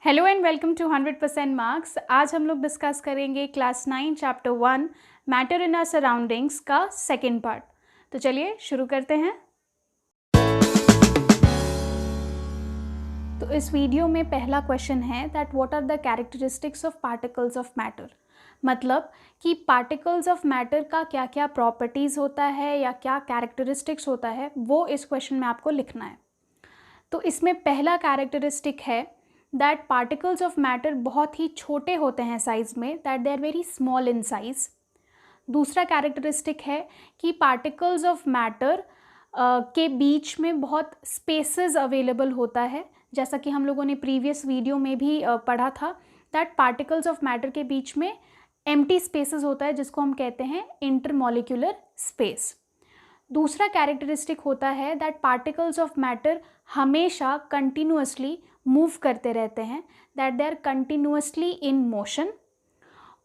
Hello and welcome to 100% marks. आज हम लोग डिस्कस करेंगे class 9 chapter 1 matter in our surroundings का सेकेंड पार्ट। तो चलिए शुरू करते हैं। तो इस वीडियो में पहला क्वेश्चन है that what are the characteristics of particles of matter. मतलब कि पार्टिकल्स ऑफ मैटर का क्या क्या प्रॉपर्टीज़ होता है या क्या कैरेक्टरिस्टिक्स होता है, वो इस क्वेश्चन में आपको लिखना है। तो इसमें पहला कैरेक्टरिस्टिक है दैट पार्टिकल्स ऑफ मैटर बहुत ही छोटे होते हैं साइज़ में, that they are very small in size. दूसरा कैरेक्टरिस्टिक है कि पार्टिकल्स ऑफ मैटर के बीच में बहुत स्पेसेस अवेलेबल होता है, जैसा कि हम लोगों ने प्रीवियस वीडियो में भी पढ़ा था दैट पार्टिकल्स ऑफ मैटर के बीच में एम्प्टी स्पेसेस होता है जिसको हम कहते हैं इंटरमॉलिक्यूलर स्पेस। दूसरा कैरेक्टरिस्टिक होता है दैट पार्टिकल्स ऑफ मैटर हमेशा कंटिन्यूअसली मूव करते रहते हैं, that they are continuously in motion.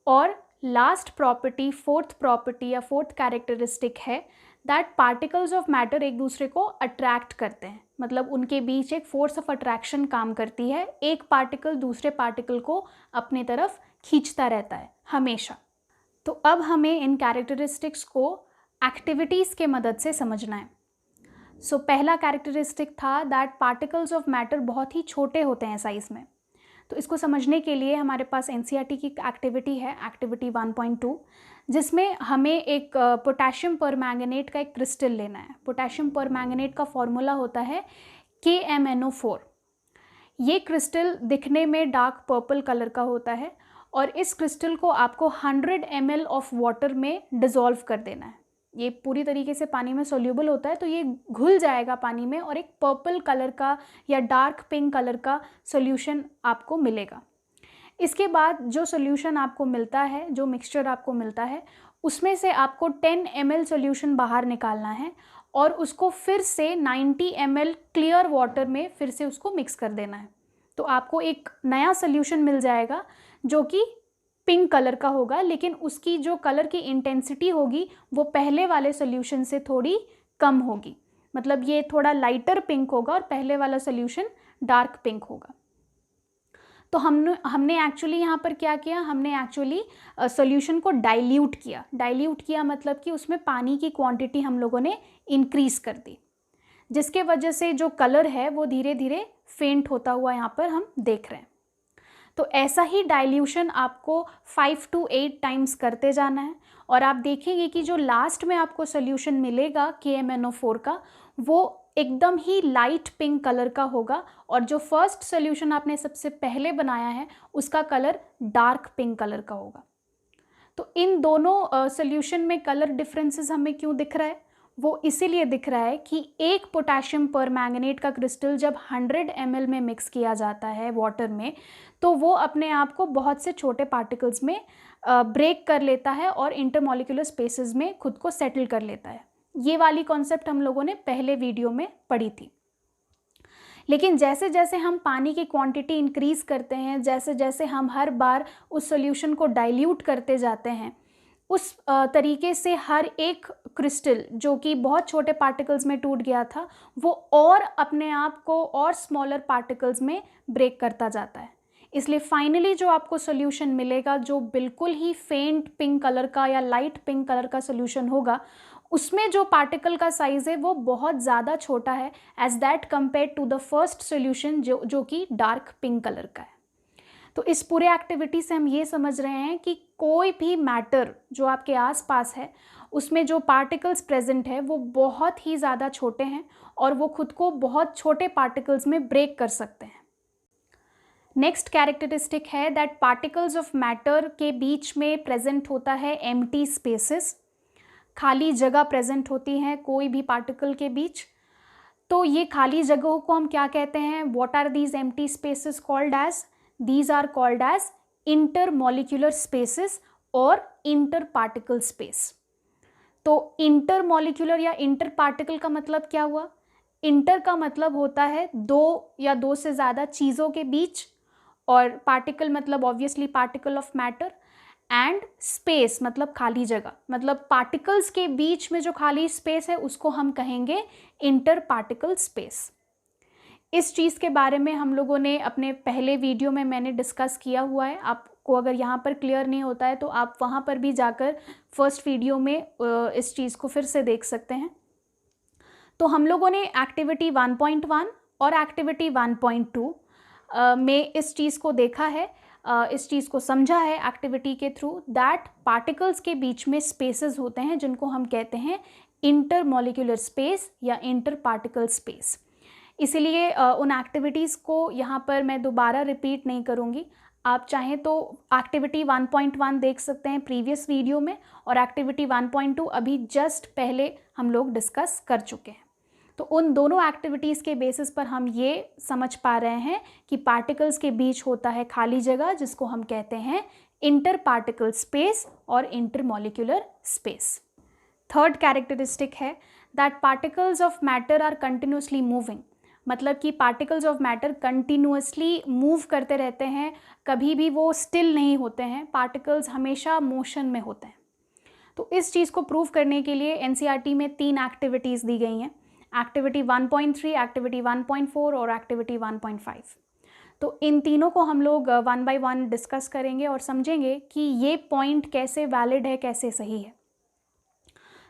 और लास्ट प्रॉपर्टी, फोर्थ प्रॉपर्टी या फोर्थ कैरेक्टरिस्टिक है दैट पार्टिकल्स ऑफ मैटर एक दूसरे को अट्रैक्ट करते हैं, मतलब उनके बीच एक फोर्स ऑफ अट्रैक्शन काम करती है, एक पार्टिकल दूसरे पार्टिकल को अपनी तरफ खींचता रहता है हमेशा। तो अब हमें इन कैरेक्टरिस्टिक्स को एक्टिविटीज़ के मदद से समझना है। सो पहला कैरेक्टरिस्टिक था दैट पार्टिकल्स ऑफ मैटर बहुत ही छोटे होते हैं साइज़ में। तो इसको समझने के लिए हमारे पास एनसीईआरटी की एक्टिविटी है, एक्टिविटी 1.2, जिसमें हमें एक पोटेशियम परमैंगनेट का एक क्रिस्टल लेना है। पोटेशियम परमैंगनेट का फॉर्मूला होता है KMnO4। ये क्रिस्टल दिखने में डार्क पर्पल कलर का होता है और इस क्रिस्टल को आपको 100 ml ऑफ वाटर में डिज़ोल्व कर देना है। ये पूरी तरीके से पानी में सोल्यूबल होता है, तो ये घुल जाएगा पानी में और एक पर्पल कलर का या डार्क पिंक कलर का सोल्यूशन आपको मिलेगा। इसके बाद जो सोल्यूशन आपको मिलता है, जो मिक्सचर आपको मिलता है, उसमें से आपको 10 ml सोल्यूशन बाहर निकालना है और उसको फिर से 90 ml क्लियर वाटर में फिर से उसको मिक्स कर देना है। तो आपको एक नया सोल्यूशन मिल जाएगा जो कि पिंक कलर का होगा, लेकिन उसकी जो कलर की इंटेंसिटी होगी वो पहले वाले सोल्यूशन से थोड़ी कम होगी। मतलब ये थोड़ा लाइटर पिंक होगा और पहले वाला सोल्यूशन डार्क पिंक होगा। तो हमने एक्चुअली यहाँ पर क्या किया, हमने एक्चुअली सोल्यूशन को डाइल्यूट किया। डाइल्यूट किया मतलब कि उसमें पानी की क्वांटिटी हम लोगों ने इंक्रीज़ कर दी, जिसके वजह से जो कलर है वो धीरे धीरे फेंट होता हुआ यहाँ पर हम देख रहे हैं। तो ऐसा ही डाइल्यूशन आपको 5 to 8 टाइम्स करते जाना है और आप देखेंगे कि जो लास्ट में आपको सोल्यूशन मिलेगा KMnO4 का, वो एकदम ही लाइट पिंक कलर का होगा और जो फर्स्ट सोल्यूशन आपने सबसे पहले बनाया है उसका कलर डार्क पिंक कलर का होगा। तो इन दोनों सोल्यूशन में कलर डिफरेंसेस हमें क्यों दिख रहा है? वो इसीलिए दिख रहा है कि एक पोटेशियम परमैंगनेट का क्रिस्टल जब 100 ml में मिक्स किया जाता है वाटर में, तो वो अपने आप को बहुत से छोटे पार्टिकल्स में ब्रेक कर लेता है और इंटरमॉलिक्यूलर स्पेसेस में खुद को सेटल कर लेता है। ये वाली कॉन्सेप्ट हम लोगों ने पहले वीडियो में पढ़ी थी। लेकिन जैसे जैसे हम पानी की क्वांटिटी इंक्रीज़ करते हैं, जैसे जैसे हम हर बार उस सॉल्यूशन को डाइल्यूट करते जाते हैं, उस तरीके से हर एक क्रिस्टल जो कि बहुत छोटे पार्टिकल्स में टूट गया था, वो और अपने आप को और स्मॉलर पार्टिकल्स में ब्रेक करता जाता है। इसलिए फाइनली जो आपको सॉल्यूशन मिलेगा, जो बिल्कुल ही फेंट पिंक कलर का या लाइट पिंक कलर का सॉल्यूशन होगा, उसमें जो पार्टिकल का साइज़ है वो बहुत ज़्यादा छोटा है as that compare to the first solution जो कि डार्क पिंक कलर का है। तो इस पूरे एक्टिविटी से हम ये समझ रहे हैं कि कोई भी मैटर जो आपके आसपास है उसमें जो पार्टिकल्स प्रेजेंट है वो बहुत ही ज़्यादा छोटे हैं और वो खुद को बहुत छोटे पार्टिकल्स में ब्रेक कर सकते हैं। नेक्स्ट कैरेक्टरिस्टिक है दैट पार्टिकल्स ऑफ मैटर के बीच में प्रेजेंट होता है एम्प्टी स्पेसेस, खाली जगह प्रेजेंट होती है कोई भी पार्टिकल के बीच। तो ये खाली जगहों को हम क्या कहते हैं? What are these empty spaces called as? These are called as intermolecular spaces और interparticle space। तो intermolecular या interparticle का मतलब क्या हुआ? इंटर का मतलब होता है दो या दो से ज़्यादा चीज़ों के बीच, और पार्टिकल मतलब obviously particle of matter, and space मतलब खाली जगह। मतलब पार्टिकल्स के बीच में जो खाली स्पेस है उसको हम कहेंगे इंटर पार्टिकल स्पेस। इस चीज़ के बारे में हम लोगों ने अपने पहले वीडियो में मैंने डिस्कस किया हुआ है। आपको अगर यहाँ पर क्लियर नहीं होता है तो आप वहाँ पर भी जाकर फर्स्ट वीडियो में इस चीज़ को फिर से देख सकते हैं। तो हम लोगों ने एक्टिविटी 1.1 और एक्टिविटी 1.2 में इस चीज़ को देखा है, इस चीज़ को समझा है एक्टिविटी के थ्रू, दैट पार्टिकल्स के बीच में स्पेसेस होते हैं जिनको हम कहते हैं इंटरमॉलिक्यूलर स्पेस या इंटर पार्टिकल स्पेस। इसीलिए उन एक्टिविटीज़ को यहाँ पर मैं दोबारा रिपीट नहीं करूँगी। आप चाहें तो एक्टिविटी 1.1 देख सकते हैं प्रीवियस वीडियो में, और एक्टिविटी 1.2 अभी जस्ट पहले हम लोग डिस्कस कर चुके हैं। तो उन दोनों एक्टिविटीज़ के बेसिस पर हम ये समझ पा रहे हैं कि पार्टिकल्स के बीच होता है खाली जगह जिसको हम कहते हैं इंटर पार्टिकल स्पेस और इंटरमॉलिक्यूलर स्पेस। थर्ड कैरेक्टरिस्टिक है that particles of matter are continuously moving, मतलब कि particles of matter continuously move करते रहते हैं, कभी भी वो स्टिल नहीं होते हैं, पार्टिकल्स हमेशा मोशन में होते हैं। तो इस चीज़ को प्रूव करने के लिए एनसीईआरटी में 3 एक्टिविटीज़ दी गई हैं, एक्टिविटी 1.3, एक्टिविटी 1.4 और एक्टिविटी 1.5। तो इन तीनों को हम लोग 1 बाय 1 डिस्कस करेंगे और समझेंगे कि ये पॉइंट कैसे वैलिड है, कैसे सही है।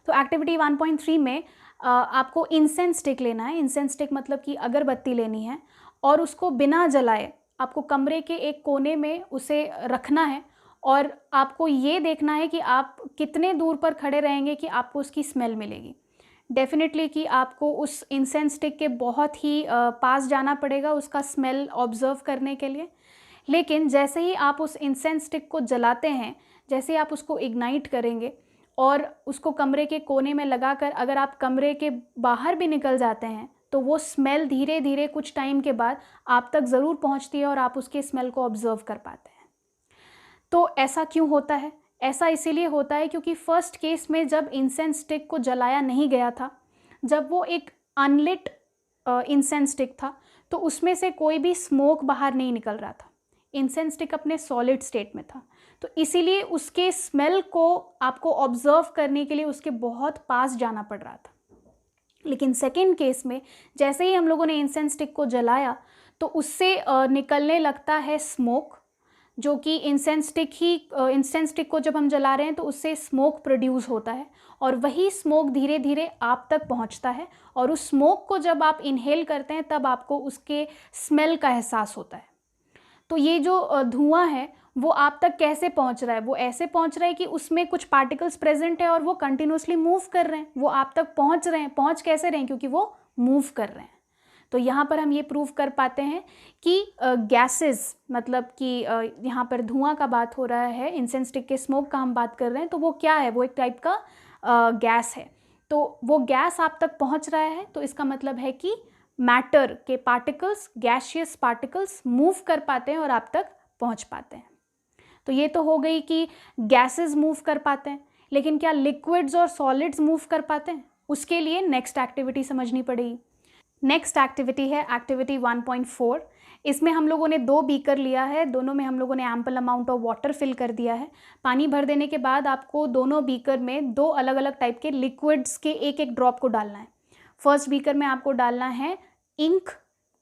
तो एक्टिविटी 1.3 में आपको इंसेंस स्टिक लेना है। इंसेंस स्टिक मतलब कि अगरबत्ती लेनी है और उसको बिना जलाए आपको कमरे के एक कोने में उसे रखना है, और आपको ये देखना है कि आप कितने दूर पर खड़े रहेंगे कि आपको उसकी स्मेल मिलेगी। डेफिनेटली कि आपको उस इंसेंस स्टिक के बहुत ही पास जाना पड़ेगा उसका स्मेल ऑब्ज़र्व करने के लिए। लेकिन जैसे ही आप उस इंसेंस स्टिक को जलाते हैं, जैसे ही आप उसको इग्नाइट करेंगे और उसको कमरे के कोने में लगाकर अगर आप कमरे के बाहर भी निकल जाते हैं तो वो स्मेल धीरे धीरे कुछ टाइम के बाद आप तक ज़रूर पहुंचती है और आप उसके स्मेल को ऑब्ज़र्व कर पाते हैं। तो ऐसा क्यों होता है? ऐसा इसीलिए होता है क्योंकि फर्स्ट केस में जब इंसेंस स्टिक को जलाया नहीं गया था, जब वो एक अनलिट इंसेंस स्टिक था, तो उसमें से कोई भी स्मोक बाहर नहीं निकल रहा था। इंसेंस स्टिक अपने सॉलिड स्टेट में था, तो इसीलिए उसके स्मेल को आपको ऑब्ज़र्व करने के लिए उसके बहुत पास जाना पड़ रहा था। लेकिन सेकेंड केस में जैसे ही हम लोगों ने इंसेंस स्टिक को जलाया तो उससे निकलने लगता है स्मोक, जो कि इंसेंस स्टिक को जब हम जला रहे हैं तो उससे स्मोक प्रोड्यूस होता है, और वही स्मोक धीरे धीरे आप तक पहुंचता है, और उस स्मोक को जब आप इनहेल करते हैं तब आपको उसके स्मेल का एहसास होता है। तो ये जो धुआं है वो आप तक कैसे पहुंच रहा है? वो ऐसे पहुंच रहा है कि उसमें कुछ पार्टिकल्स प्रेजेंट है और वो कंटिन्यूसली मूव कर रहे हैं, वो आप तक पहुंच रहे हैं। पहुंच कैसे रहे हैं? क्योंकि वो मूव कर रहे हैं। तो यहाँ पर हम ये प्रूव कर पाते हैं कि गैसेस, मतलब कि यहाँ पर धुआं का बात हो रहा है, इंसेंस स्टिक के स्मोक का हम बात कर रहे हैं, तो वो क्या है? वो एक टाइप का गैस है। तो वो गैस आप तक पहुँच रहा है, तो इसका मतलब है कि मैटर के पार्टिकल्स, गैशियस पार्टिकल्स मूव कर पाते हैं और आप तक पहुँच पाते हैं। तो ये तो हो गई कि गैसेस मूव कर पाते हैं, लेकिन क्या लिक्विड्स और सॉलिड्स मूव कर पाते हैं? उसके लिए नेक्स्ट एक्टिविटी समझनी पड़ेगी। नेक्स्ट एक्टिविटी है एक्टिविटी 1.4। इसमें हम लोगों ने 2 बीकर लिया है, दोनों में हम लोगों ने ample amount of water fill कर दिया है। पानी भर देने के बाद आपको दोनों बीकर में 2 अलग अलग टाइप के लिक्विड्स के एक एक ड्रॉप को डालना है। फर्स्ट बीकर में आपको डालना है इंक,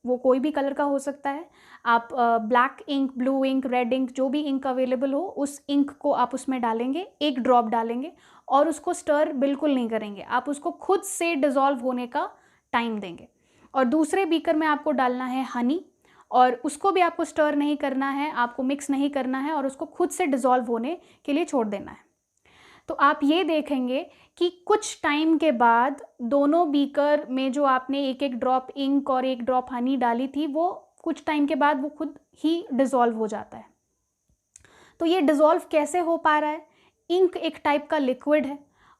वो कोई भी कलर का हो सकता है। आप black ink, blue ink, red ink, जो भी इंक अवेलेबल हो उस इंक को आप उसमें डालेंगे, एक ड्रॉप डालेंगे और उसको स्टर बिल्कुल नहीं करेंगे, आप उसको खुद से डिज़ोल्व होने का टाइम देंगे। और दूसरे बीकर में आपको डालना है हनी, और उसको भी आपको स्टर नहीं करना है, आपको मिक्स नहीं करना है और उसको खुद से डिज़ोल्व होने के लिए छोड़ देना है। तो आप ये देखेंगे कि कुछ टाइम के बाद दोनों बीकर में जो आपने एक एक ड्रॉप इंक और एक ड्रॉप हनी डाली थी, वो कुछ टाइम के बाद वो खुद ही डिज़ोल्व हो जाता है। तो ये डिज़ोल्व कैसे हो पा रहा है? इंक एक टाइप का लिक्विड है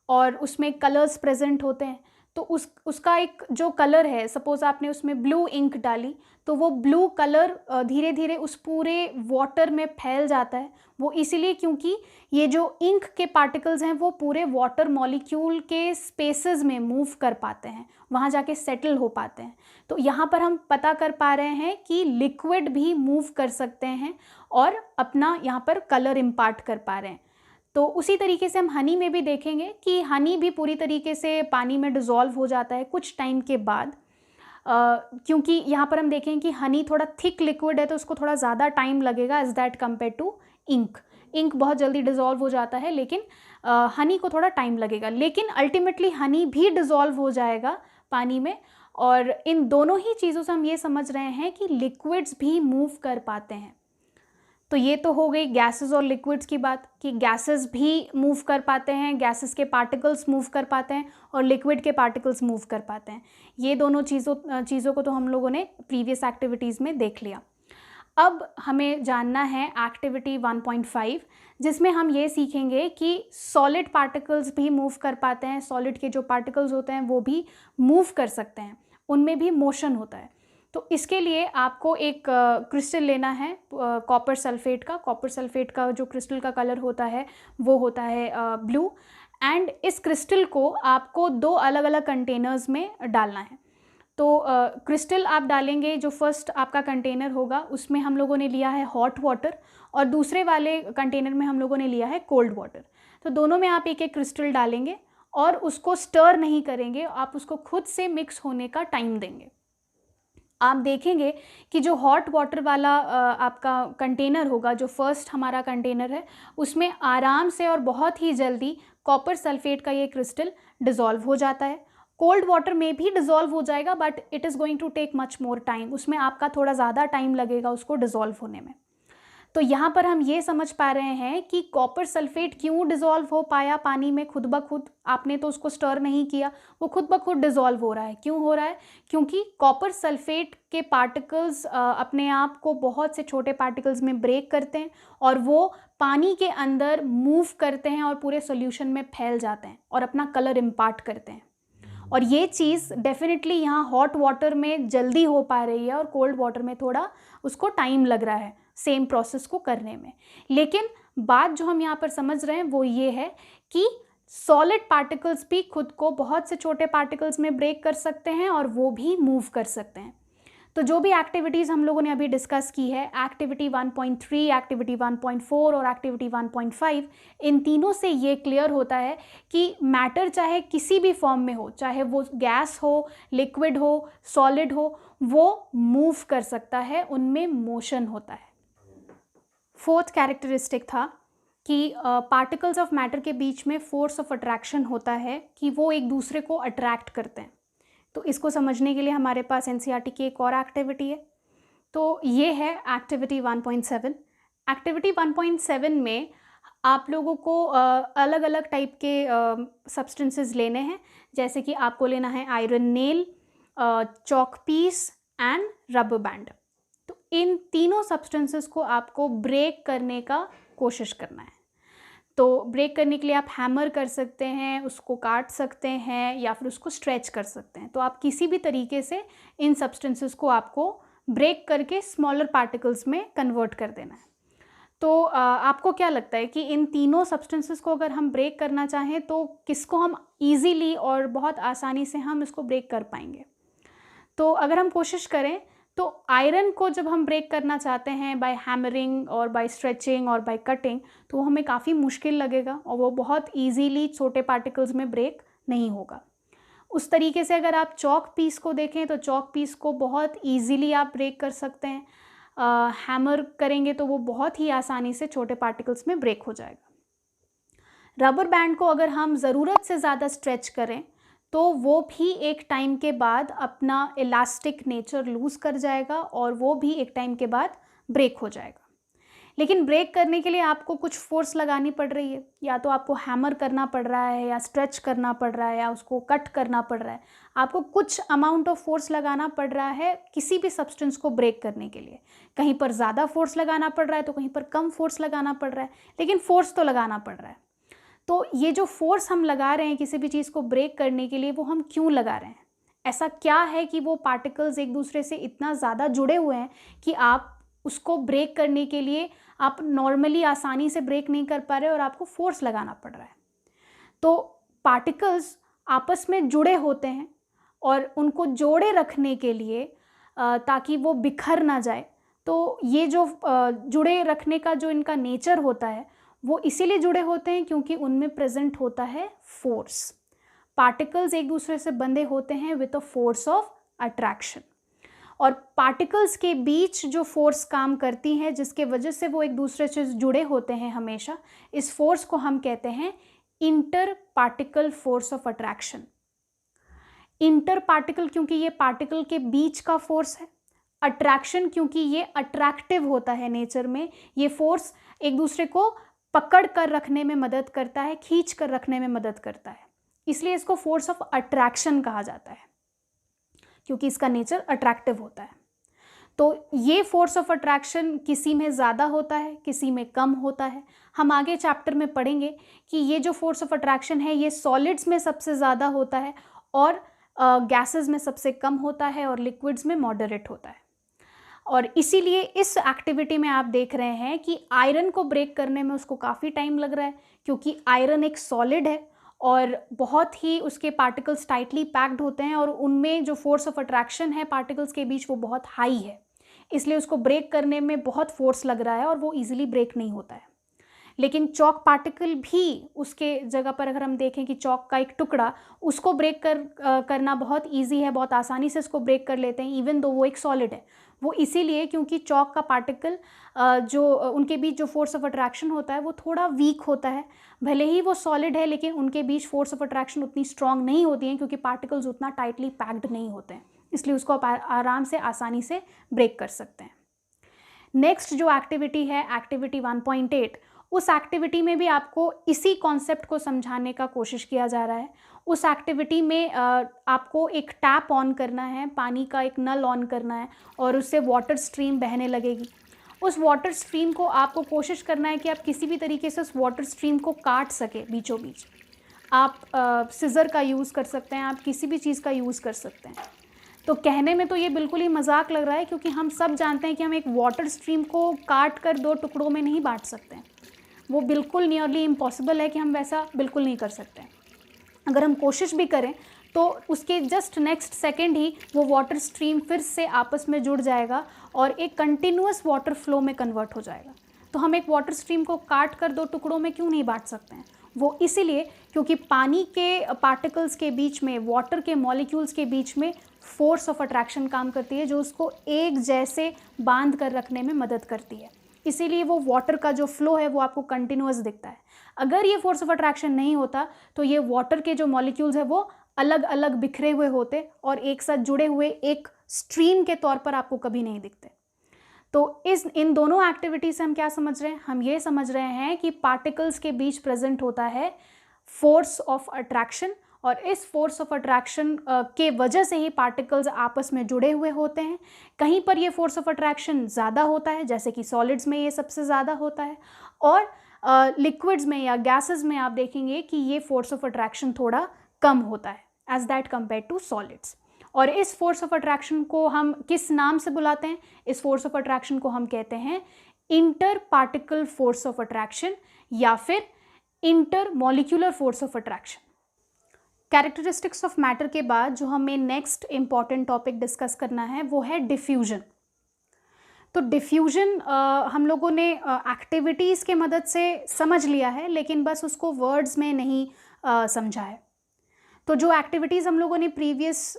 और उसमें कलर्स प्रेजेंट होते हैं, तो उसका एक जो कलर है, सपोज़ आपने उसमें ब्लू इंक डाली तो वो ब्लू कलर धीरे धीरे उस पूरे वाटर में फैल जाता है। वो इसीलिए क्योंकि ये जो इंक के पार्टिकल्स हैं वो पूरे वाटर मॉलिक्यूल के स्पेसेस में मूव कर पाते हैं, वहाँ जाके सेटल हो पाते हैं। तो यहाँ पर हम पता कर पा रहे हैं कि लिक्विड भी मूव कर सकते हैं और अपना यहाँ पर कलर इम्पार्ट कर पा रहे हैं। तो उसी तरीके से हम हनी में भी देखेंगे कि हनी भी पूरी तरीके से पानी में डिज़ोल्व हो जाता है कुछ टाइम के बाद। क्योंकि यहाँ पर हम देखें कि हनी थोड़ा थिक लिक्विड है तो उसको थोड़ा ज़्यादा टाइम लगेगा as that compare to ink. Ink बहुत जल्दी डिज़ोल्व हो जाता है, लेकिन हनी को थोड़ा टाइम लगेगा, लेकिन अल्टीमेटली हनी भी डिज़ोल्व हो जाएगा पानी में। और इन दोनों ही चीज़ों से हम ये समझ रहे हैं कि लिक्विड्स भी मूव कर पाते हैं। तो ये तो हो गई गैसेस और लिक्विड्स की बात कि गैसेस भी मूव कर पाते हैं, गैसेस के पार्टिकल्स मूव कर पाते हैं और लिक्विड के पार्टिकल्स मूव कर पाते हैं। ये दोनों चीज़ों को तो हम लोगों ने प्रीवियस एक्टिविटीज़ में देख लिया। अब हमें जानना है एक्टिविटी 1.5, जिसमें हम ये सीखेंगे कि सॉलिड पार्टिकल्स भी मूव कर पाते हैं। सॉलिड के जो पार्टिकल्स होते हैं वो भी मूव कर सकते हैं, उनमें भी मोशन होता है। तो इसके लिए आपको एक क्रिस्टल लेना है कॉपर सल्फेट का। कॉपर सल्फेट का जो क्रिस्टल का कलर होता है वो होता है ब्लू, एंड इस क्रिस्टल को आपको 2 अलग अलग कंटेनर्स में डालना है। तो क्रिस्टल आप डालेंगे, जो फर्स्ट आपका कंटेनर होगा उसमें हम लोगों ने लिया है हॉट वाटर और दूसरे वाले कंटेनर में हम लोगों ने लिया है कोल्ड वाटर। तो दोनों में आप एक एक क्रिस्टल डालेंगे और उसको स्टर नहीं करेंगे, आप उसको खुद से मिक्स होने का टाइम देंगे। आप देखेंगे कि जो हॉट वाटर वाला आपका कंटेनर होगा, जो फर्स्ट हमारा कंटेनर है, उसमें आराम से और बहुत ही जल्दी कॉपर सल्फेट का ये क्रिस्टल डिज़ोल्व हो जाता है। कोल्ड वाटर में भी डिज़ोल्व हो जाएगा, but it is going to take much more time, उसमें आपका थोड़ा ज़्यादा टाइम लगेगा उसको डिज़ोल्व होने में। तो यहाँ पर हम ये समझ पा रहे हैं कि कॉपर सल्फेट क्यों डिज़ोल्व हो पाया पानी में खुद ब खुद। आपने तो उसको स्टर नहीं किया, वो खुद ब खुद डिज़ोल्व हो रहा है। क्यों हो रहा है? क्योंकि कॉपर सल्फेट के पार्टिकल्स अपने आप को बहुत से छोटे पार्टिकल्स में ब्रेक करते हैं और वो पानी के अंदर मूव करते हैं और पूरे सॉल्यूशन में फैल जाते हैं और अपना कलर इम्पार्ट करते हैं। और ये चीज़ डेफिनेटली यहाँ हॉट वाटर में जल्दी हो पा रही है और कोल्ड वाटर में थोड़ा उसको टाइम लग रहा है सेम प्रोसेस को करने में। लेकिन बात जो हम यहाँ पर समझ रहे हैं वो ये है कि सॉलिड पार्टिकल्स भी खुद को बहुत से छोटे पार्टिकल्स में ब्रेक कर सकते हैं और वो भी मूव कर सकते हैं। तो जो भी एक्टिविटीज़ हम लोगों ने अभी डिस्कस की है, एक्टिविटी 1.3, एक्टिविटी 1.4 और एक्टिविटी 1.5, इन तीनों से ये क्लियर होता है कि मैटर चाहे किसी भी फॉर्म में हो, चाहे वो गैस हो, लिक्विड हो, सॉलिड हो, वो मूव कर सकता है, उनमें मोशन होता है। फोर्थ कैरेक्टरिस्टिक था कि पार्टिकल्स ऑफ मैटर के बीच में फोर्स ऑफ अट्रैक्शन होता है, कि वो एक दूसरे को अट्रैक्ट करते हैं। तो इसको समझने के लिए हमारे पास एनसीईआरटी की एक और एक्टिविटी है, तो ये है एक्टिविटी 1.7। एक्टिविटी 1.7 में आप लोगों को अलग अलग टाइप के सब्सटेंसेस लेने हैं, जैसे कि आपको लेना है iron nail, chalk piece and rubber band. तो इन तीनों सब्सटेंसेस को आपको ब्रेक करने का कोशिश करना है। तो ब्रेक करने के लिए आप हैमर कर सकते हैं, उसको काट सकते हैं या फिर उसको स्ट्रेच कर सकते हैं। तो आप किसी भी तरीके से इन सब्सटेंसेस को आपको ब्रेक करके स्मॉलर पार्टिकल्स में कन्वर्ट कर देना है। तो आपको क्या लगता है कि इन तीनों सब्सटेंसेस को अगर हम ब्रेक करना चाहें तो किसको हम ईजीली और बहुत आसानी से हम इसको ब्रेक कर पाएंगे? तो अगर हम कोशिश करें तो आयरन को जब हम ब्रेक करना चाहते हैं बाय हैमरिंग और बाय स्ट्रेचिंग और बाय कटिंग, तो हमें काफ़ी मुश्किल लगेगा और वो बहुत इजीली छोटे पार्टिकल्स में ब्रेक नहीं होगा। उस तरीके से अगर आप चॉक पीस को देखें तो चॉक पीस को बहुत इजीली आप ब्रेक कर सकते हैं। हैमर करेंगे तो वो बहुत ही आसानी से छोटे पार्टिकल्स में ब्रेक हो जाएगा। रबर बैंड को अगर हम ज़रूरत से ज़्यादा स्ट्रेच करें तो वो भी एक टाइम के बाद अपना इलास्टिक नेचर लूज़ कर जाएगा और वो भी एक टाइम के बाद ब्रेक हो जाएगा। लेकिन ब्रेक करने के लिए आपको कुछ फोर्स लगानी पड़ रही है, या तो आपको हैमर करना पड़ रहा है या स्ट्रेच करना पड़ रहा है या उसको कट करना पड़ रहा है। आपको कुछ अमाउंट ऑफ फोर्स लगाना पड़ रहा है किसी भी सब्सटेंस को ब्रेक करने के लिए। कहीं पर ज़्यादा फोर्स लगाना पड़ रहा है तो कहीं पर कम फोर्स लगाना पड़ रहा है, लेकिन फोर्स तो लगाना पड़ रहा है। तो ये जो फोर्स हम लगा रहे हैं किसी भी चीज़ को ब्रेक करने के लिए, वो हम क्यों लगा रहे हैं? ऐसा क्या है कि वो पार्टिकल्स एक दूसरे से इतना ज़्यादा जुड़े हुए हैं कि आप उसको ब्रेक करने के लिए आप नॉर्मली आसानी से ब्रेक नहीं कर पा रहे और आपको फोर्स लगाना पड़ रहा है? तो पार्टिकल्स आपस में जुड़े होते हैं और उनको जोड़े रखने के लिए ताकि वो बिखर ना जाए, तो ये जो जुड़े रखने का जो इनका नेचर होता है वो इसीलिए जुड़े होते हैं क्योंकि उनमें प्रेजेंट होता है फोर्स। पार्टिकल्स एक दूसरे से बंधे होते हैं with a force of attraction. और पार्टिकल्स के बीच जो फोर्स काम करती है जिसके वजह से वो एक दूसरे से जुड़े होते हैं हमेशा, इस फोर्स को हम कहते हैं inter particle force of attraction. Inter particle क्योंकि ये पार्टिकल के बीच का फोर्स है, अट्रैक्शन क्योंकि ये अट्रैक्टिव होता है नेचर में, ये फोर्स एक दूसरे को पकड़ कर रखने में मदद करता है, खींच कर रखने में मदद करता है, इसलिए इसको फोर्स ऑफ अट्रैक्शन कहा जाता है क्योंकि इसका नेचर अट्रैक्टिव होता है। तो ये फोर्स ऑफ अट्रैक्शन किसी में ज़्यादा होता है, किसी में कम होता है। हम आगे चैप्टर में पढ़ेंगे कि ये जो फोर्स ऑफ अट्रैक्शन है ये सॉलिड्स में सबसे ज़्यादा होता है और गैसेस में सबसे कम होता है और लिक्विड्स में मॉडरेट होता है। और इसीलिए इस एक्टिविटी में आप देख रहे हैं कि आयरन को ब्रेक करने में उसको काफ़ी टाइम लग रहा है क्योंकि आयरन एक सॉलिड है और बहुत ही उसके पार्टिकल्स टाइटली पैक्ड होते हैं और उनमें जो फोर्स ऑफ अट्रैक्शन है पार्टिकल्स के बीच वो बहुत हाई है, इसलिए उसको ब्रेक करने में बहुत फोर्स लग रहा है और वो इजीली ब्रेक नहीं होता है। लेकिन चॉक पार्टिकल भी उसके जगह पर अगर हम देखें कि चॉक का एक टुकड़ा, उसको ब्रेक करना बहुत इजी है, बहुत आसानी से इसको ब्रेक कर लेते हैं इवन दो वो एक सॉलिड है। वो इसीलिए क्योंकि चॉक का पार्टिकल जो उनके बीच जो फोर्स ऑफ अट्रैक्शन होता है वो थोड़ा वीक होता है, भले ही वो सॉलिड है लेकिन उनके बीच फोर्स ऑफ अट्रैक्शन उतनी स्ट्रांग नहीं होती है क्योंकि पार्टिकल्स उतना टाइटली पैक्ड नहीं होते हैं, इसलिए उसको आप आराम से आसानी से ब्रेक कर सकते हैं। नेक्स्ट जो एक्टिविटी है एक्टिविटी 1.8, उस एक्टिविटी में भी आपको इसी कॉन्सेप्ट को समझाने का कोशिश किया जा रहा है। उस एक्टिविटी में आपको एक टैप ऑन करना है, पानी का एक नल ऑन करना है और उससे वाटर स्ट्रीम बहने लगेगी। उस वाटर स्ट्रीम को आपको कोशिश करना है कि आप किसी भी तरीके से उस वाटर स्ट्रीम को काट सके बीचों बीच। आप सिज़र का यूज़ कर सकते हैं, आप किसी भी चीज़ का यूज़ कर सकते हैं। तो कहने में तो ये बिल्कुल ही मजाक लग रहा है क्योंकि हम सब जानते हैं कि हम एक वाटर स्ट्रीम को काट कर 2 टुकड़ों में नहीं बांट सकते हैं, वो बिल्कुल नियरली इम्पॉसिबल है कि हम वैसा बिल्कुल नहीं कर सकते हैं। अगर हम कोशिश भी करें तो उसके जस्ट नेक्स्ट सेकेंड ही वो वाटर स्ट्रीम फिर से आपस में जुड़ जाएगा और एक कंटिन्यूअस वाटर फ्लो में कन्वर्ट हो जाएगा। तो हम एक वाटर स्ट्रीम को काट कर 2 टुकड़ों में क्यों नहीं बांट सकते हैं? वो इसीलिए क्योंकि पानी के पार्टिकल्स के बीच में, वाटर के मॉलिक्यूल्स के बीच में फोर्स ऑफ अट्रैक्शन काम करती है जो उसको एक जैसे बांध कर रखने में मदद करती है। इसीलिए वो वाटर का जो फ्लो है वो आपको कंटिन्यूअस दिखता है। अगर ये फोर्स ऑफ अट्रैक्शन नहीं होता तो ये वाटर के जो मॉलिक्यूल्स है वो अलग अलग बिखरे हुए होते और एक साथ जुड़े हुए एक स्ट्रीम के तौर पर आपको कभी नहीं दिखते। तो इन दोनों एक्टिविटी से हम क्या समझ रहे हैं? हम ये समझ रहे हैं कि पार्टिकल्स के बीच प्रेजेंट होता है फोर्स ऑफ अट्रैक्शन और इस फोर्स ऑफ अट्रैक्शन के वजह से ही पार्टिकल्स आपस में जुड़े हुए होते हैं। कहीं पर ये फोर्स ऑफ अट्रैक्शन ज़्यादा होता है, जैसे कि सॉलिड्स में ये सबसे ज़्यादा होता है, और लिक्विड्स में या गैसेस में आप देखेंगे कि ये फोर्स ऑफ अट्रैक्शन थोड़ा कम होता है as that compare to solids. और इस फोर्स ऑफ अट्रैक्शन को हम किस नाम से बुलाते हैं? इस फोर्स ऑफ अट्रैक्शन को हम कहते हैं inter particle force of attraction या फिर inter molecular force of attraction. Characteristics of matter के बाद जो हमें नेक्स्ट इंपॉर्टेंट टॉपिक डिस्कस करना है वो है डिफ्यूजन। तो डिफ्यूजन हम लोगों ने एक्टिविटीज़ के मदद से समझ लिया है लेकिन बस उसको वर्ड्स में नहीं समझा है। तो जो एक्टिविटीज़ हम लोगों ने प्रीवियस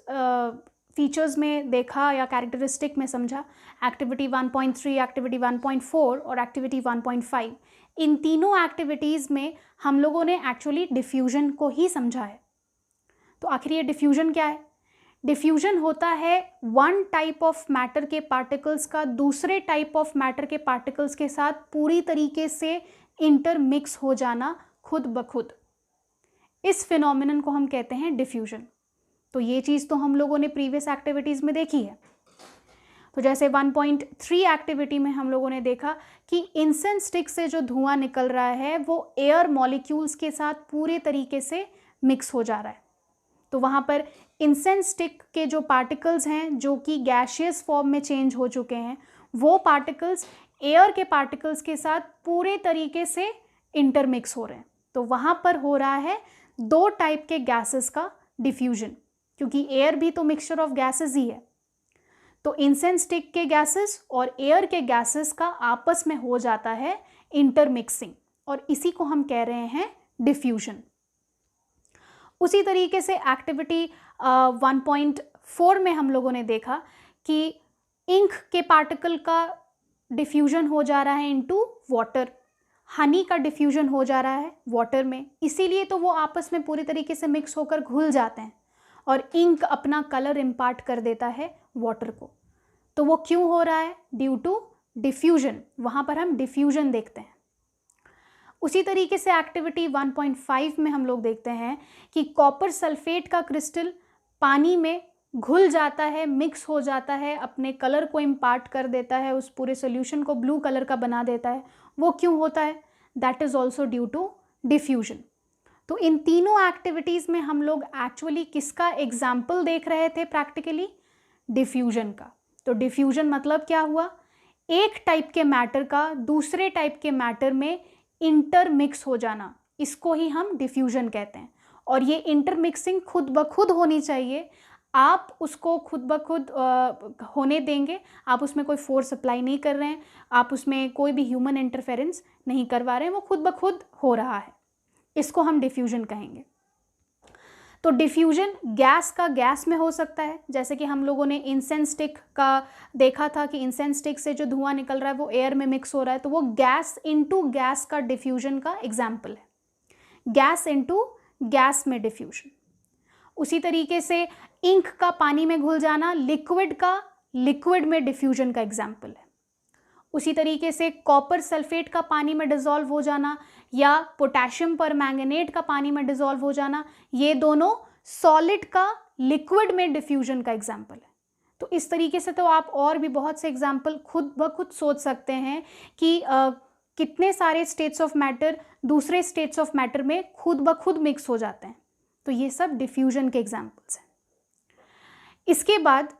फीचर्स में देखा या कैरेक्टरिस्टिक में समझा, एक्टिविटी 1.3, एक्टिविटी 1.4 और एक्टिविटी 1.5, इन तीनों एक्टिविटीज़ में हम लोगों ने एक्चुअली डिफ्यूजन को ही समझा है। तो आखिर ये डिफ्यूजन क्या है? डिफ्यूजन होता है वन टाइप ऑफ मैटर के पार्टिकल्स का दूसरे टाइप ऑफ मैटर के पार्टिकल्स के साथ पूरी तरीके से इंटरमिक्स हो जाना खुद ब खुद। इस फिनोमिनन को हम कहते हैं डिफ्यूजन। तो ये चीज़ तो हम लोगों ने प्रीवियस एक्टिविटीज़ में देखी है। तो जैसे 1.3 एक्टिविटी में हम लोगों ने देखा कि इंसेंस स्टिक से जो धुआं निकल रहा है वो एयर मॉलिक्यूल्स के साथ पूरे तरीके से मिक्स हो जा रहा है। तो वहाँ पर इंसेंस स्टिक के जो पार्टिकल्स हैं जो कि गैशियस फॉर्म में चेंज हो चुके हैं, वो पार्टिकल्स एयर के पार्टिकल्स के साथ पूरे तरीके से इंटरमिक्स हो रहे हैं। तो वहाँ पर हो रहा है 2 टाइप के गैसेस का डिफ्यूजन, क्योंकि एयर भी तो मिक्सचर ऑफ गैसेस ही है। तो इंसेंस स्टिक के गैसेस और एयर के गैसेस का आपस में हो जाता है इंटरमिक्सिंग और इसी को हम कह रहे हैं डिफ्यूजन। उसी तरीके से एक्टिविटी 4 में हम लोगों ने देखा कि इंक के पार्टिकल का डिफ्यूजन हो जा रहा है इनटू वाटर, हनी का डिफ्यूजन हो जा रहा है वाटर में, इसीलिए तो वो आपस में पूरी तरीके से मिक्स होकर घुल जाते हैं और इंक अपना कलर इम्पार्ट कर देता है वाटर को। तो वो क्यों हो रहा है? Due to diffusion. वहाँ पर हम डिफ्यूजन देखते हैं। उसी तरीके से एक्टिविटी 1.5 में हम लोग देखते हैं कि कॉपर सल्फेट का क्रिस्टल पानी में घुल जाता है, मिक्स हो जाता है, अपने कलर को इम्पार्ट कर देता है, उस पूरे सोल्यूशन को ब्लू कलर का बना देता है। वो क्यों होता है? That is also due to diffusion. तो इन तीनों एक्टिविटीज़ में हम लोग एक्चुअली किसका एग्जाम्पल देख रहे थे प्रैक्टिकली? डिफ्यूजन का। तो डिफ्यूजन मतलब क्या हुआ? एक टाइप के मैटर का दूसरे टाइप के मैटर में इंटरमिक्स हो जाना, इसको ही हम डिफ्यूजन कहते हैं। और ये इंटरमिक्सिंग खुद ब खुद होनी चाहिए। आप उसको खुद ब खुद होने देंगे, आप उसमें कोई फोर्स अप्लाई नहीं कर रहे हैं, आप उसमें कोई भी ह्यूमन इंटरफेरेंस नहीं करवा रहे हैं, वो खुद ब खुद हो रहा है, इसको हम डिफ्यूजन कहेंगे। तो डिफ्यूजन गैस का गैस में हो सकता है, जैसे कि हम लोगों ने इंसेंस स्टिक का देखा था कि इंसेंस स्टिक से जो धुआं निकल रहा है वो एयर में मिक्स हो रहा है, तो वो गैस इनटू गैस का डिफ्यूजन का एग्जाम्पल है, गैस इनटू गैस में डिफ्यूजन। उसी तरीके से इंक का पानी में घुल जाना लिक्विड का लिक्विड में डिफ्यूजन का एग्जाम्पल है। उसी तरीके से कॉपर सल्फेट का पानी में डिसॉल्व हो जाना या पोटेशियम परमैंगनेट का पानी में डिसॉल्व हो जाना, ये दोनों सॉलिड का लिक्विड में डिफ्यूजन का एग्जाम्पल है। तो इस तरीके से तो आप और भी बहुत से एग्जाम्पल खुद ब खुद सोच सकते हैं कि कितने सारे स्टेट्स ऑफ मैटर दूसरे स्टेट्स ऑफ मैटर में खुद ब खुद मिक्स हो जाते हैं। तो ये सब डिफ्यूजन के एग्जाम्पल्स हैं। इसके बाद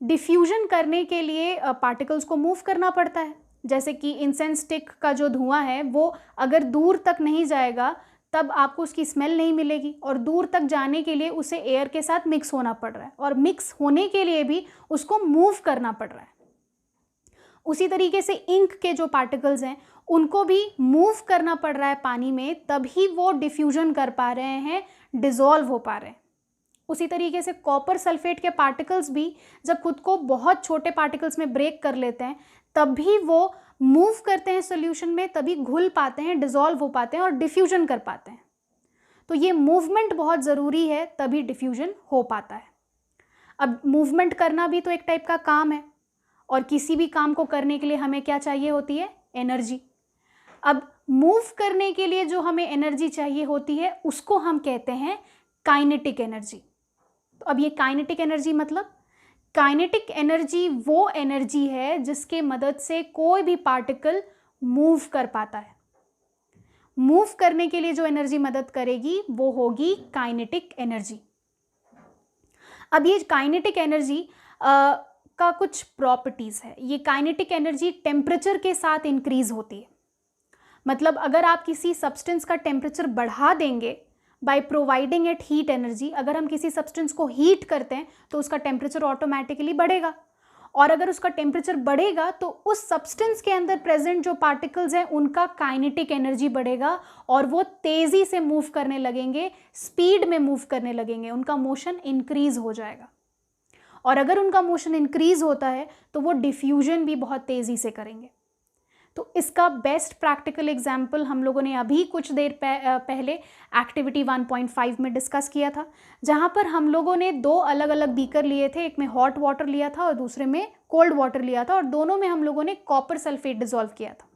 डिफ्यूजन करने के लिए पार्टिकल्स को मूव करना पड़ता है, जैसे कि इंसेंस स्टिक का जो धुआं है वो अगर दूर तक नहीं जाएगा तब आपको उसकी स्मेल नहीं मिलेगी, और दूर तक जाने के लिए उसे एयर के साथ मिक्स होना पड़ रहा है, और मिक्स होने के लिए भी उसको मूव करना पड़ रहा है। उसी तरीके से इंक के जो पार्टिकल्स हैं उनको भी मूव करना पड़ रहा है पानी में, तभी वो डिफ्यूजन कर पा रहे हैं, डिसॉल्व हो पा रहे हैं। उसी तरीके से कॉपर सल्फेट के पार्टिकल्स भी जब खुद को बहुत छोटे पार्टिकल्स में ब्रेक कर लेते हैं तब भी वो मूव करते हैं सॉल्यूशन में, तभी घुल पाते हैं, डिसॉल्व हो पाते हैं और डिफ्यूजन कर पाते हैं। तो ये मूवमेंट बहुत ज़रूरी है, तभी डिफ्यूजन हो पाता है। अब मूवमेंट करना भी तो एक टाइप का काम है, और किसी भी काम को करने के लिए हमें क्या चाहिए होती है? एनर्जी। अब मूव करने के लिए जो हमें एनर्जी चाहिए होती है उसको हम कहते हैं काइनेटिक एनर्जी। तो अब ये काइनेटिक एनर्जी मतलब, काइनेटिक एनर्जी वो एनर्जी है जिसके मदद से कोई भी पार्टिकल मूव कर पाता है। मूव करने के लिए जो एनर्जी मदद करेगी वो होगी काइनेटिक एनर्जी। अब ये काइनेटिक एनर्जी का कुछ प्रॉपर्टीज है। ये काइनेटिक एनर्जी टेम्परेचर के साथ इंक्रीज होती है। मतलब अगर आप किसी सब्सटेंस का टेम्परेचर बढ़ा देंगे by providing it heat energy, अगर हम किसी सब्सटेंस को हीट करते हैं तो उसका टेम्परेचर ऑटोमेटिकली बढ़ेगा, और अगर उसका टेम्परेचर बढ़ेगा तो उस सब्सटेंस के अंदर प्रेजेंट जो पार्टिकल्स हैं उनका काइनेटिक एनर्जी बढ़ेगा और वो तेज़ी से मूव करने लगेंगे, स्पीड में मूव करने लगेंगे, उनका मोशन इंक्रीज हो जाएगा। और अगर उनका मोशन इंक्रीज होता है तो वो डिफ्यूजन भी बहुत तेज़ी से करेंगे। तो इसका बेस्ट प्रैक्टिकल एग्जाम्पल हम लोगों ने अभी कुछ देर पहले एक्टिविटी 1.5 में डिस्कस किया था, जहाँ पर हम लोगों ने दो अलग अलग बीकर लिए थे, एक में हॉट वाटर लिया था और दूसरे में कोल्ड वाटर लिया था, और दोनों में हम लोगों ने कॉपर सल्फेट डिसॉल्व किया था।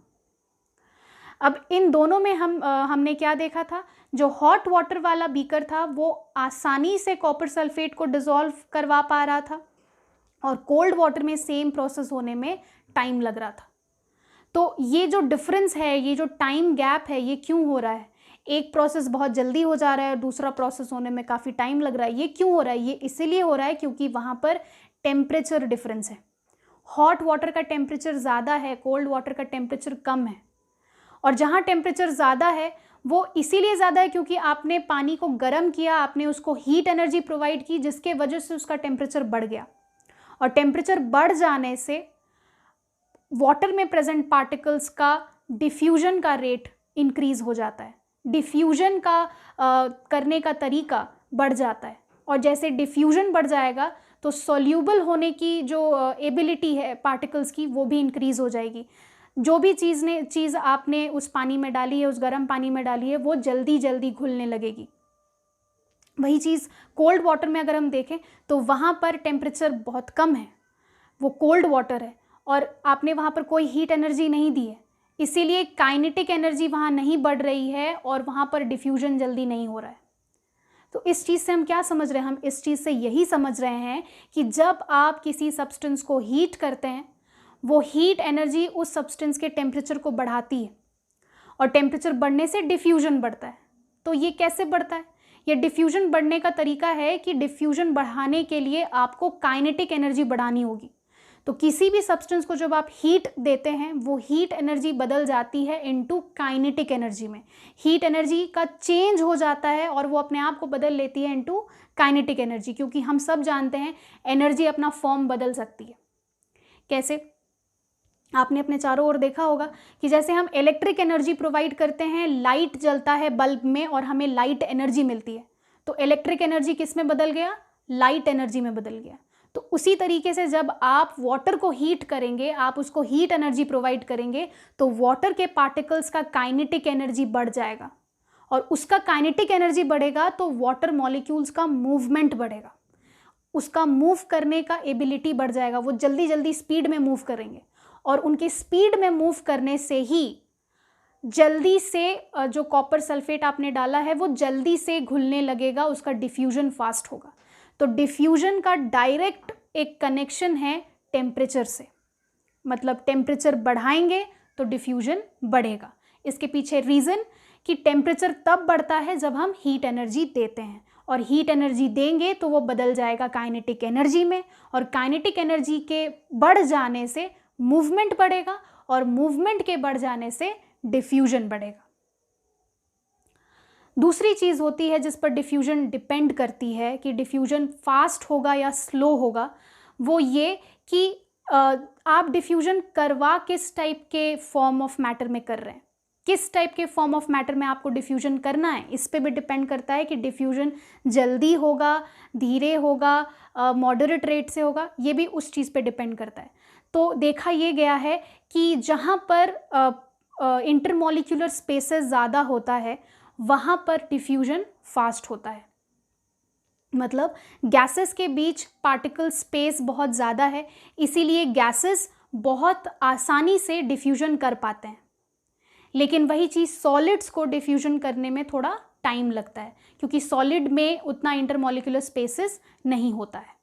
अब इन दोनों में हमने क्या देखा था? जो हॉट वाटर वाला बीकर था वो आसानी से कॉपर सल्फेट को डिसॉल्व करवा पा रहा था, और कोल्ड वाटर में सेम प्रोसेस होने में टाइम लग रहा था। तो ये जो डिफरेंस है, ये जो टाइम गैप है, ये क्यों हो रहा है? एक प्रोसेस बहुत जल्दी हो जा रहा है और दूसरा प्रोसेस होने में काफ़ी टाइम लग रहा है। ये क्यों हो रहा है? ये इसीलिए हो रहा है क्योंकि वहाँ पर टेम्परेचर डिफरेंस है। हॉट वाटर का टेम्परेचर ज़्यादा है, कोल्ड वाटर का टेम्परेचर कम है। और जहाँ टेम्परेचर ज़्यादा है वो इसीलिए ज़्यादा है क्योंकि आपने पानी को गर्म किया, आपने उसको हीट एनर्जी प्रोवाइड की, जिसके वजह से उसका टेम्परेचर बढ़ गया। और टेम्परेचर बढ़ जाने से वाटर में प्रेजेंट पार्टिकल्स का डिफ्यूजन का रेट इंक्रीज हो जाता है, डिफ्यूजन का करने का तरीका बढ़ जाता है। और जैसे डिफ्यूजन बढ़ जाएगा तो सॉल्यूबल होने की जो एबिलिटी है पार्टिकल्स की वो भी इंक्रीज़ हो जाएगी। जो भी चीज़ आपने उस पानी में डाली है, उस गर्म पानी में डाली है, वो जल्दी जल्दी घुलने लगेगी। वही चीज़ कोल्ड वाटर में अगर हम देखें तो वहाँ पर टेम्परेचर बहुत कम है, वो कोल्ड वाटर है और आपने वहाँ पर कोई हीट एनर्जी नहीं दी है, इसीलिए काइनेटिक एनर्जी वहाँ नहीं बढ़ रही है और वहाँ पर डिफ्यूजन जल्दी नहीं हो रहा है। तो इस चीज़ से हम क्या समझ रहे हैं? हम इस चीज़ से यही समझ रहे हैं कि जब आप किसी सब्सटेंस को हीट करते हैं, वो हीट एनर्जी उस सब्सटेंस के टेम्परेचर को बढ़ाती है और टेम्परेचर बढ़ने से डिफ्यूजन बढ़ता है। तो ये कैसे बढ़ता है? ये डिफ्यूजन बढ़ने का तरीका है कि डिफ्यूजन बढ़ाने के लिए आपको काइनेटिक एनर्जी बढ़ानी होगी। तो किसी भी सब्सटेंस को जब आप हीट देते हैं, वो हीट एनर्जी बदल जाती है इनटू काइनेटिक एनर्जी में। हीट एनर्जी का चेंज हो जाता है और वो अपने आप को बदल लेती है इनटू काइनेटिक एनर्जी, क्योंकि हम सब जानते हैं एनर्जी अपना फॉर्म बदल सकती है। कैसे? आपने अपने चारों ओर देखा होगा कि जैसे हम इलेक्ट्रिक एनर्जी प्रोवाइड करते हैं, लाइट जलता है बल्ब में और हमें लाइट एनर्जी मिलती है, तो इलेक्ट्रिक एनर्जी किस में बदल गया? लाइट एनर्जी में बदल गया। तो उसी तरीके से जब आप वाटर को हीट करेंगे, आप उसको हीट एनर्जी प्रोवाइड करेंगे, तो वाटर के पार्टिकल्स का काइनेटिक एनर्जी बढ़ जाएगा और उसका काइनेटिक एनर्जी बढ़ेगा तो वाटर मॉलिक्यूल्स का मूवमेंट बढ़ेगा, उसका मूव करने का एबिलिटी बढ़ जाएगा, वो जल्दी जल्दी स्पीड में मूव करेंगे और उनके स्पीड में मूव करने से ही जल्दी से जो कॉपर सल्फेट आपने डाला है वो जल्दी से घुलने लगेगा, उसका डिफ्यूजन फास्ट होगा। तो डिफ्यूजन का डायरेक्ट एक कनेक्शन है टेम्परेचर से, मतलब टेम्परेचर बढ़ाएंगे तो डिफ्यूजन बढ़ेगा। इसके पीछे रीज़न कि टेम्परेचर तब बढ़ता है जब हम हीट एनर्जी देते हैं और हीट एनर्जी देंगे तो वो बदल जाएगा काइनेटिक एनर्जी में और काइनेटिक एनर्जी के बढ़ जाने से मूवमेंट बढ़ेगा और मूवमेंट के बढ़ जाने से डिफ्यूजन बढ़ेगा। दूसरी चीज़ होती है जिस पर डिफ्यूजन डिपेंड करती है कि डिफ्यूजन फास्ट होगा या स्लो होगा, वो ये कि आप डिफ्यूजन करवा किस टाइप के फॉर्म ऑफ मैटर में कर रहे हैं, किस टाइप के फॉर्म ऑफ मैटर में आपको डिफ्यूजन करना है, इस पे भी डिपेंड करता है कि डिफ्यूजन जल्दी होगा, धीरे होगा, मॉडरेट रेट से होगा, ये भी उस चीज़ पे डिपेंड करता है। तो देखा ये गया है कि जहाँ पर इंटरमॉलिक्यूलर स्पेसेस ज़्यादा होता है वहाँ पर डिफ्यूजन फास्ट होता है, मतलब गैसेस के बीच पार्टिकल स्पेस बहुत ज़्यादा है, इसीलिए गैसेस बहुत आसानी से डिफ्यूजन कर पाते हैं। लेकिन वही चीज़ सॉलिड्स को डिफ्यूजन करने में थोड़ा टाइम लगता है, क्योंकि सॉलिड में उतना इंटरमॉलिक्यूलर स्पेसेस नहीं होता है।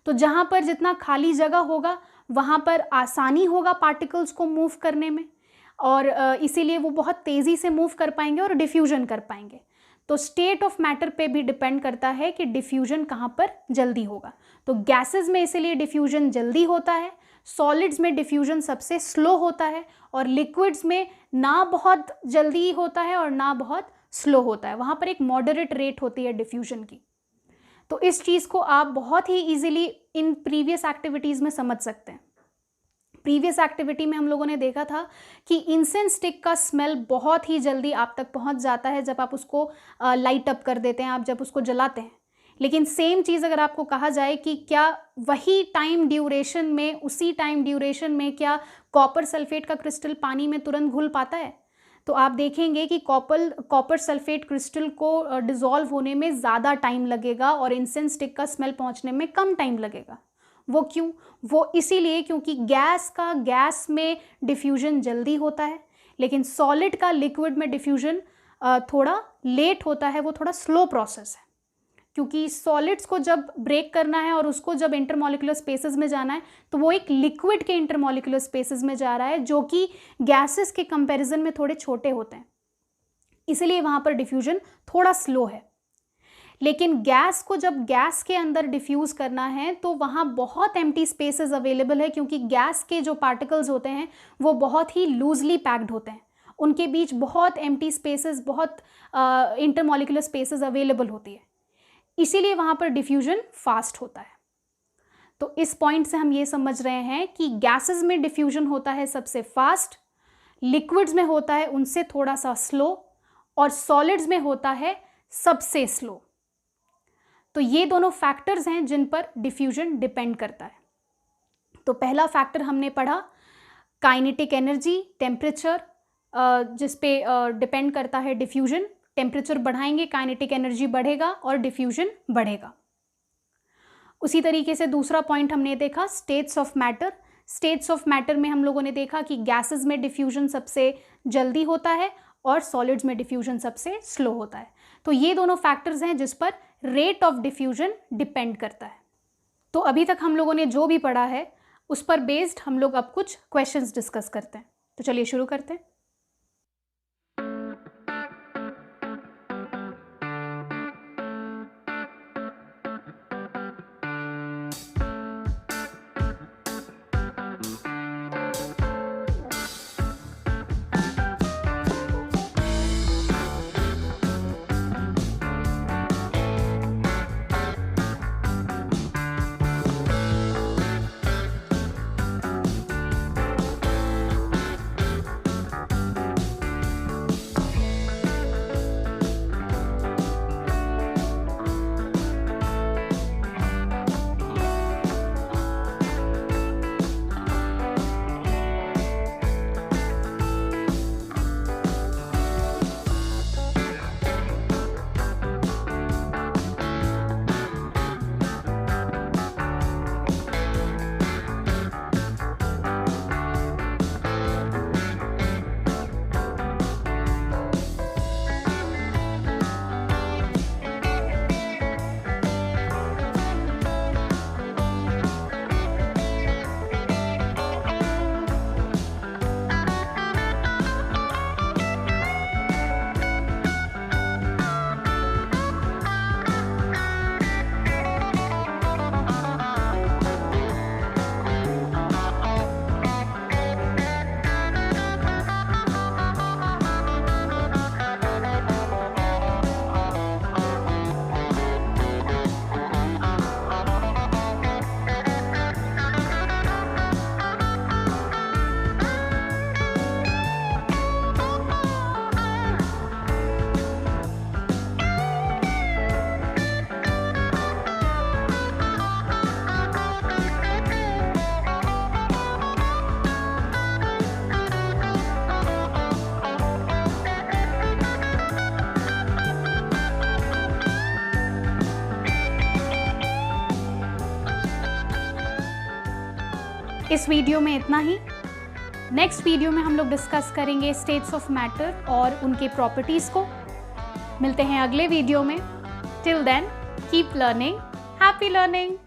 तो जहाँ पर जितना खाली जगह होगा वहाँ पर आसानी होगा पार्टिकल्स को मूव करने में और इसीलिए वो बहुत तेज़ी से मूव कर पाएंगे और डिफ्यूजन कर पाएंगे। तो स्टेट ऑफ मैटर पे भी डिपेंड करता है कि डिफ्यूजन कहाँ पर जल्दी होगा। तो गैसेस में इसीलिए डिफ्यूजन जल्दी होता है, सॉलिड्स में डिफ्यूजन सबसे स्लो होता है और लिक्विड्स में ना बहुत जल्दी होता है और ना बहुत स्लो होता है, वहाँ पर एक मॉडरेट रेट होती है डिफ्यूजन की। तो इस चीज़ को आप बहुत ही ईजिली इन प्रीवियस एक्टिविटीज़ में समझ सकते हैं। प्रीवियस एक्टिविटी में हम लोगों ने देखा था कि इंसेंस स्टिक का स्मेल बहुत ही जल्दी आप तक पहुंच जाता है जब आप उसको लाइट अप कर देते हैं, आप जब उसको जलाते हैं। लेकिन सेम चीज़ अगर आपको कहा जाए कि क्या वही टाइम ड्यूरेशन में, उसी टाइम ड्यूरेशन में क्या कॉपर सल्फेट का क्रिस्टल पानी में तुरंत घुल पाता है, तो आप देखेंगे कि कॉपर सल्फेट क्रिस्टल को डिज़ोल्व होने में ज़्यादा टाइम लगेगा और इंसेंस स्टिक का स्मेल पहुंचने में कम टाइम लगेगा। वो क्यों? वो इसीलिए क्योंकि गैस में डिफ्यूजन जल्दी होता है, लेकिन सॉलिड का लिक्विड में डिफ्यूजन थोड़ा लेट होता है, वो थोड़ा स्लो प्रोसेस है। क्योंकि सॉलिड्स को जब ब्रेक करना है और उसको जब इंटरमॉलिक्यूलर स्पेसेस में जाना है तो वो एक लिक्विड के इंटरमॉलिक्यूलर स्पेसेस में जा रहा है, जो कि गैसेस के कंपैरिजन में थोड़े छोटे होते हैं, इसलिए वहाँ पर डिफ्यूजन थोड़ा स्लो है। लेकिन गैस को जब गैस के अंदर डिफ्यूज़ करना है तो वहाँ बहुत एम्प्टी स्पेसेस अवेलेबल है, क्योंकि गैस के जो पार्टिकल्स होते हैं वो बहुत ही लूजली पैक्ड होते हैं, उनके बीच बहुत एम्प्टी स्पेसेस, बहुत इंटरमॉलिक्यूलर स्पेसेस अवेलेबल होती है, इसीलिए वहाँ पर डिफ्यूजन फास्ट होता है। तो इस पॉइंट से हम ये समझ रहे हैं कि गैसेस में डिफ्यूजन होता है सबसे फास्ट, लिक्विड्स में होता है उनसे थोड़ा सा स्लो और सॉलिड्स में होता है सबसे स्लो। तो ये दोनों फैक्टर्स हैं जिन पर डिफ्यूजन डिपेंड करता है। तो पहला फैक्टर हमने पढ़ा काइनेटिक एनर्जी, टेम्परेचर, जिस पे डिपेंड करता है डिफ्यूजन। टेम्परेचर बढ़ाएंगे, काइनेटिक एनर्जी बढ़ेगा और डिफ्यूजन बढ़ेगा। उसी तरीके से दूसरा पॉइंट हमने देखा states of matter. States of matter में हम लोगों ने देखा कि गैसेस में डिफ्यूजन सबसे जल्दी होता है और सॉलिड्स में डिफ्यूजन सबसे स्लो होता है। तो ये दोनों फैक्टर्स हैं जिस पर रेट ऑफ डिफ्यूजन डिपेंड करता है। तो अभी तक हम लोगों ने जो भी पढ़ा है उस पर बेस्ड हम लोग अब कुछ क्वेश्चंस डिस्कस करते हैं। तो चलिए शुरू करते हैं। इस वीडियो में इतना ही। नेक्स्ट वीडियो में हम लोग डिस्कस करेंगे स्टेट्स ऑफ मैटर और उनके प्रॉपर्टीज़ को। मिलते हैं अगले वीडियो में। Till then keep learning, happy learning.